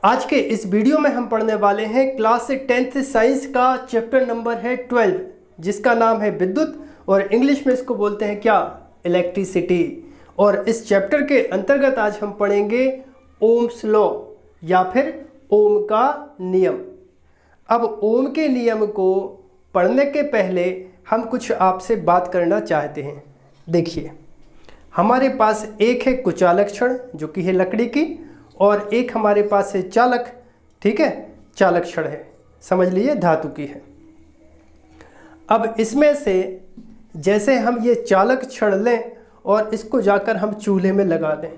आज के इस वीडियो में हम पढ़ने वाले हैं क्लास 10th साइंस का चैप्टर नंबर है 12, जिसका नाम है विद्युत और इंग्लिश में इसको बोलते हैं क्या, इलेक्ट्रिसिटी। और इस चैप्टर के अंतर्गत आज हम पढ़ेंगे ओम्स लॉ या फिर ओम का नियम। अब ओम के नियम को पढ़ने के पहले हम कुछ आपसे बात करना चाहते हैं। देखिए, हमारे पास एक है कुचालक क्षण जो कि है लकड़ी की, और एक हमारे पास है चालक, ठीक है, चालक क्षण है, समझ लीजिए धातु की है। अब इसमें से जैसे हम ये चालक क्षण लें और इसको जाकर हम चूल्हे में लगा दें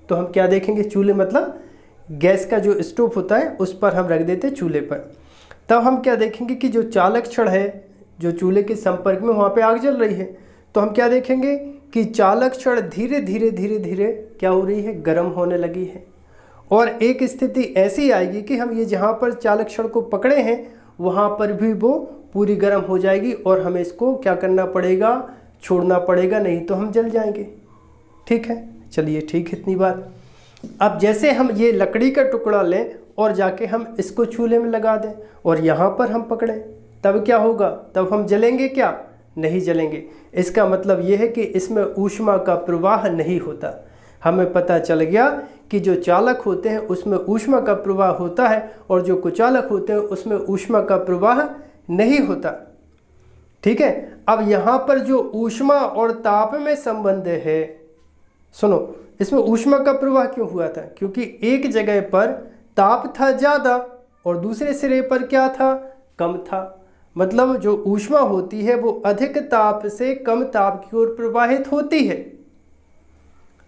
तो हम क्या देखेंगे, चूल्हे मतलब गैस का जो स्टोव होता है उस पर हम रख देते चूल्हे पर, तब हम क्या देखेंगे कि जो चालक क्षण है जो चूल्हे के संपर्क में वहाँ पे आग जल रही है, तो हम क्या देखेंगे कि चालक क्षण धीरे धीरे धीरे धीरे क्या हो रही है, गर्म होने लगी है। और एक स्थिति ऐसी आएगी कि हम ये जहाँ पर चालक क्षण को पकड़े हैं वहाँ पर भी वो पूरी गर्म हो जाएगी और हमें इसको क्या करना पड़ेगा, छोड़ना पड़ेगा, नहीं तो हम जल जाएंगे। ठीक है, चलिए ठीक है, इतनी बात। अब जैसे हम ये लकड़ी का टुकड़ा लें और जाके हम इसको चूल्हे में लगा दें और यहाँ पर हम पकड़ें, तब क्या होगा, तब हम जलेंगे क्या, नहीं जलेंगे। इसका मतलब ये है कि इसमें ऊष्मा का प्रवाह नहीं होता। हमें पता चल गया कि जो चालक होते हैं उसमें ऊष्मा का प्रवाह होता है और जो कुचालक होते हैं उसमें ऊष्मा का प्रवाह नहीं होता। ठीक है, अब यहाँ पर जो ऊष्मा और ताप में संबंध है, सुनो, इसमें ऊष्मा का प्रवाह क्यों हुआ था, क्योंकि एक जगह पर ताप था ज़्यादा और दूसरे सिरे पर क्या था, कम था। मतलब जो ऊष्मा होती है वो अधिक ताप से कम ताप की ओर प्रवाहित होती है,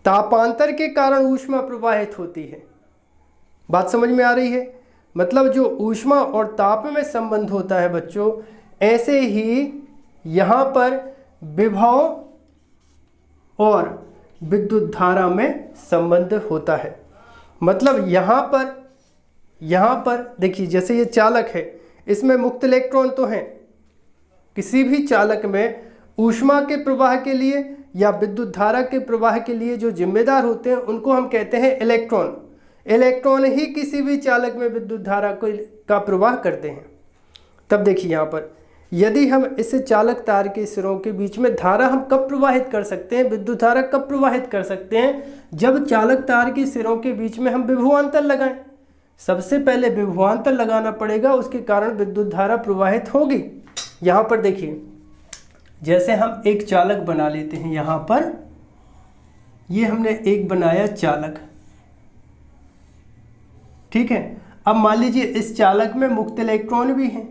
तापांतर के कारण ऊष्मा प्रवाहित होती है। बात समझ में आ रही है। मतलब जो ऊष्मा और ताप में संबंध होता है बच्चों, ऐसे ही यहाँ पर विभव और विद्युत धारा में संबंध होता है। मतलब यहाँ पर देखिए, जैसे ये चालक है, इसमें मुक्त इलेक्ट्रॉन तो हैं। किसी भी चालक में ऊष्मा के प्रवाह के लिए या विद्युत धारा के प्रवाह के लिए जो जिम्मेदार होते हैं उनको हम कहते हैं इलेक्ट्रॉन। इलेक्ट्रॉन ही किसी भी चालक में विद्युत धारा का प्रवाह करते हैं। तब देखिए यहाँ पर यदि हम इस चालक तार के सिरों के बीच में धारा हम कब प्रवाहित कर सकते हैं, विद्युत धारा कब प्रवाहित कर सकते हैं, जब चालक तार के सिरों के बीच में हम विभवांतर लगाएं। सबसे पहले विभवांतर लगाना पड़ेगा, उसके कारण विद्युत धारा प्रवाहित होगी। यहाँ पर देखिए, जैसे हम एक चालक बना लेते हैं, यहाँ पर ये हमने एक बनाया चालक, ठीक है। अब मान लीजिए इस चालक में मुक्त इलेक्ट्रॉन भी हैं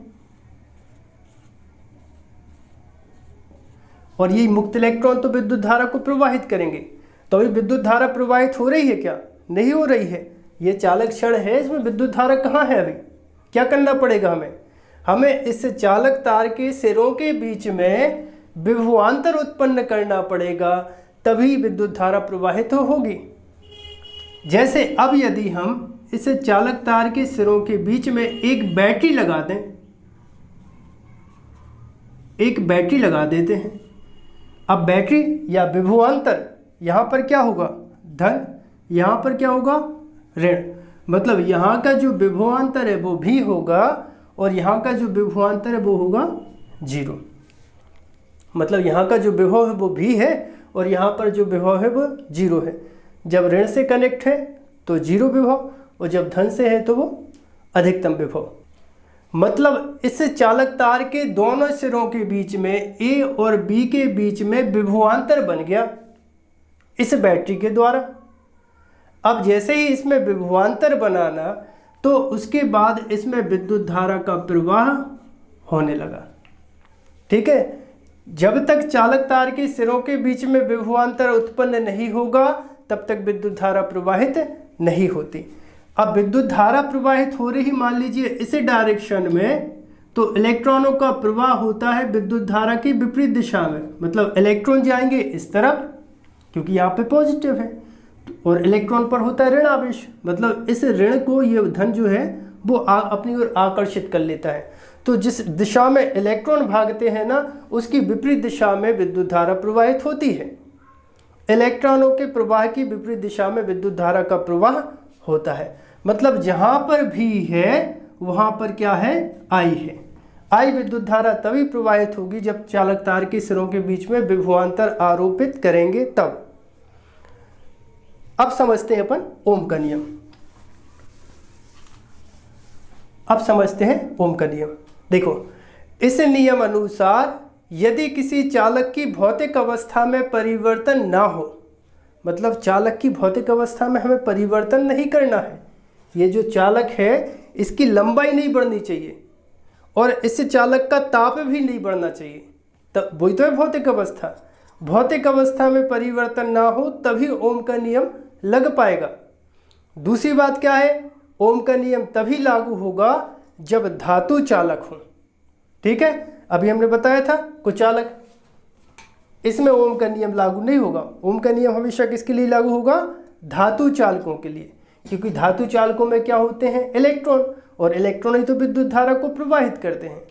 और ये मुक्त इलेक्ट्रॉन तो विद्युत धारा को प्रवाहित करेंगे। तो अभी विद्युत धारा प्रवाहित हो रही है क्या, नहीं हो रही है। ये चालक क्षण है, इसमें विद्युत धारा कहाँ है, अभी क्या करना पड़ेगा हमें इस चालक तार के सिरों के बीच में विभवांतर उत्पन्न करना पड़ेगा, तभी विद्युत धारा प्रवाहित होगी। जैसे अब यदि हम इस चालक तार के सिरों के बीच में एक बैटरी लगा दें, एक बैटरी लगा देते हैं। अब बैटरी या विभवांतर, यहाँ पर क्या होगा, धन, यहाँ पर क्या होगा, ऋण। मतलब यहाँ का जो विभवांतर है वो भी होगा और यहाँ का जो विभवांतर है वो होगा जीरो। मतलब यहाँ का जो विभव है वो भी है और यहाँ पर जो विभव है वो जीरो है। जब ऋण से कनेक्ट है तो जीरो विभव और जब धन से है तो वो अधिकतम विभव। मतलब इस चालक तार के दोनों सिरों के बीच में ए और बी के बीच में विभवांतर बन गया इस बैटरी के द्वारा। अब जैसे ही इसमें विभवांतर बनाना तो उसके बाद इसमें विद्युत धारा का प्रवाह होने लगा। ठीक है, जब तक चालक तार के सिरों के बीच में विभवांतर उत्पन्न नहीं होगा तब तक विद्युत धारा प्रवाहित नहीं होती। अब विद्युत धारा प्रवाहित हो रही मान लीजिए इस डायरेक्शन में, तो इलेक्ट्रॉनों का प्रवाह होता है विद्युत धारा की विपरीत दिशा में। मतलब इलेक्ट्रॉन जाएंगे इस तरफ क्योंकि यहाँ पे पॉजिटिव है और इलेक्ट्रॉन पर होता है ऋण आवेश। मतलब इस ऋण को ये धन जो है वो अपनी ओर आकर्षित कर लेता है। तो जिस दिशा में इलेक्ट्रॉन भागते हैं ना, उसकी विपरीत दिशा में विद्युत धारा प्रवाहित होती है। इलेक्ट्रॉनों के प्रवाह की विपरीत दिशा में विद्युत धारा का प्रवाह होता है। मतलब जहां पर भी है वहां पर क्या है, आई है। आई विद्युत धारा तभी प्रवाहित होगी जब चालक तार के सिरों के बीच में विभवांतर आरोपित करेंगे तब। अब समझते हैं अपन ओम का नियम। अब समझते हैं ओम का नियम। देखो, इस नियम अनुसार यदि किसी चालक की भौतिक अवस्था में परिवर्तन ना हो, मतलब चालक की भौतिक अवस्था में हमें परिवर्तन नहीं करना है, ये जो चालक है इसकी लंबाई नहीं बढ़नी चाहिए और इस चालक का ताप भी नहीं बढ़ना चाहिए, तब वही तो है भौतिक अवस्था। भौतिक अवस्था में परिवर्तन ना हो तभी ओम का नियम लग पाएगा। दूसरी बात क्या है, ओम का नियम तभी लागू होगा जब धातु चालक हो। ठीक है, अभी हमने बताया था कुचालक, इसमें ओम का नियम लागू नहीं होगा। ओम का नियम हमेशा किसके लिए लागू होगा, धातु चालकों के लिए, क्योंकि धातु चालकों में क्या होते हैं, इलेक्ट्रॉन, और इलेक्ट्रॉन ही तो विद्युत धारा को प्रवाहित करते हैं।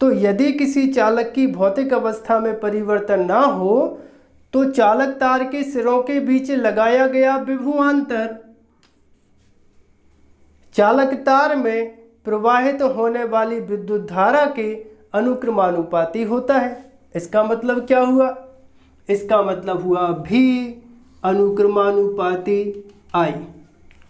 तो यदि किसी चालक की भौतिक अवस्था में परिवर्तन ना हो तो चालक तार के सिरों के बीच लगाया गया विभवांतर चालक तार में प्रवाहित होने वाली विद्युत धारा के अनुक्रमानुपाती होता है। इसका मतलब क्या हुआ, इसका मतलब हुआ भी अनुक्रमानुपाती आई।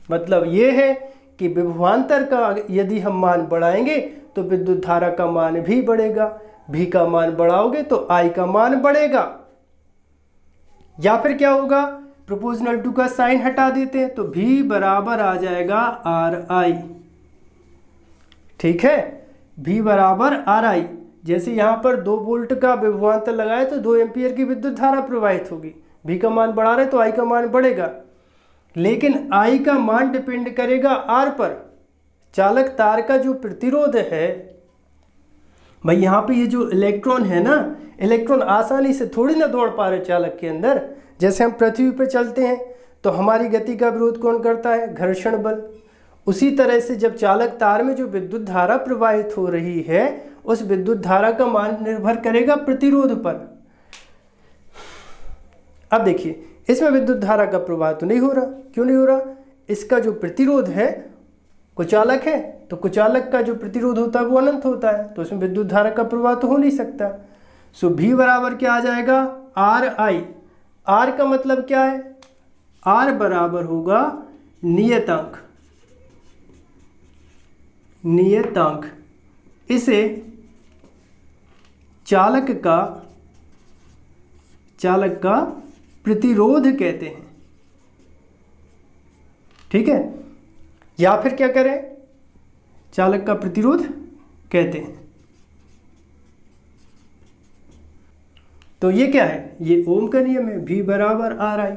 मतलब ये है कि विभवांतर का यदि हम मान बढ़ाएंगे तो विद्युत धारा का मान भी बढ़ेगा, भी का मान बढ़ाओगे तो आई का मान बढ़ेगा। या फिर क्या होगा, प्रोपोर्शनल टू का साइन हटा देते हैं तो भी बराबर आ जाएगा आर आई। ठीक है, भी बराबर आर आई। जैसे यहाँ पर 2 वोल्ट का विभवांतर लगाए तो 2 एम्पियर की विद्युत धारा प्रवाहित होगी, भी का मान बढ़ा रहे तो आई का मान बढ़ेगा। लेकिन आई का मान डिपेंड करेगा आर पर। चालक तार का जो प्रतिरोध है, भाई यहाँ पे ये जो इलेक्ट्रॉन है ना, इलेक्ट्रॉन आसानी से थोड़ी ना दौड़ पा रहे चालक के अंदर। जैसे हम पृथ्वी पे चलते हैं तो हमारी गति का विरोध कौन करता है, घर्षण बल। उसी तरह से जब चालक तार में जो विद्युत धारा प्रवाहित हो रही है उस विद्युत धारा का मान निर्भर करेगा प्रतिरोध पर। अब देखिए, इसमें विद्युत धारा का प्रवाह तो नहीं हो रहा। क्यों नहीं हो रहा, इसका जो प्रतिरोध है, कुचालक है तो कुचालक का जो प्रतिरोध होता है वो अनंत होता है, तो इसमें विद्युत धारा का प्रवाह तो हो नहीं सकता। सो भी बराबर क्या आ जाएगा, आर आई। आर का मतलब क्या है, आर बराबर होगा नियतांक। नियतांक इसे चालक का प्रतिरोध कहते हैं। ठीक है, या फिर क्या करें, चालक का प्रतिरोध कहते हैं। तो ये क्या है, ये ओम का नियम है, भी बराबर आर आई।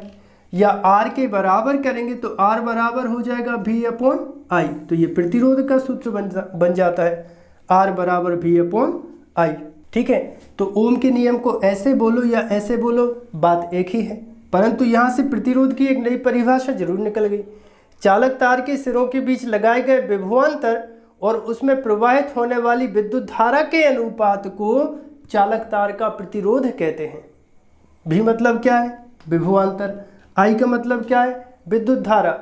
या आर के बराबर करेंगे तो आर बराबर हो जाएगा भी अपॉन आई। तो ये प्रतिरोध का सूत्र बन जाता है, आर बराबर भी अपॉन आई। ठीक है, तो ओम के नियम को ऐसे बोलो या ऐसे बोलो, बात एक ही है, परंतु यहाँ से प्रतिरोध की एक नई परिभाषा जरूर निकल गई। चालक तार के सिरों के बीच लगाए गए विभवांतर और उसमें प्रवाहित होने वाली विद्युत धारा के अनुपात को चालक तार का प्रतिरोध कहते हैं। भी मतलब क्या है, विभवांतर। आई का मतलब क्या है, विद्युत धारा।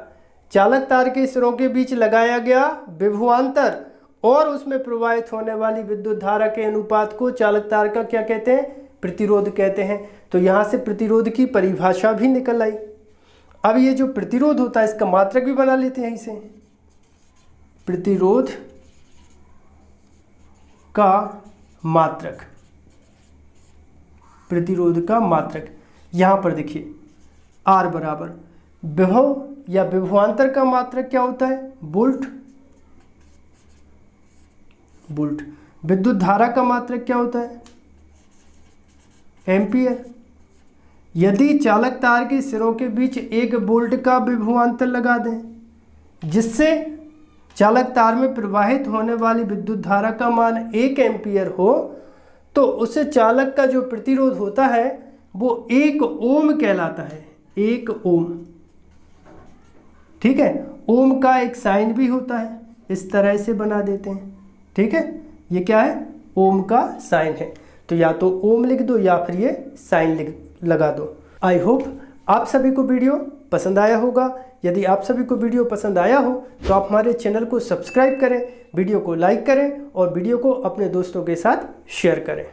चालक तार के सिरों के बीच लगाया गया विभवांतर और उसमें प्रवाहित होने वाली विद्युत धारा के अनुपात को चालक तार का क्या कहते हैं, प्रतिरोध कहते हैं। तो यहाँ से प्रतिरोध की परिभाषा भी निकल आई। अब ये जो प्रतिरोध होता है इसका मात्रक भी बना लेते हैं इसे, प्रतिरोध का मात्रक। प्रतिरोध का मात्रक यहाँ पर देखिए, आर बराबर विभव या विभवांतर का मात्रक क्या होता है, वोल्ट। वोल्ट। विद्युत धारा का मात्रक क्या होता है, एम्पियर। यदि चालक तार के सिरों के बीच 1 वोल्ट का विभवांतर लगा दें जिससे चालक तार में प्रवाहित होने वाली विद्युत धारा का मान 1 एम्पियर हो, तो उस चालक का जो प्रतिरोध होता है वो 1 ओम कहलाता है। 1 ओम। ठीक है, ओम का एक साइन भी होता है, इस तरह से बना देते हैं। ठीक है, ये क्या है, ओम का साइन है। तो या तो ओम लिख दो या फिर ये साइन लगा दो। आई होप आप सभी को वीडियो पसंद आया होगा। यदि आप सभी को वीडियो पसंद आया हो तो आप हमारे चैनल को सब्सक्राइब करें, वीडियो को लाइक करें और वीडियो को अपने दोस्तों के साथ शेयर करें।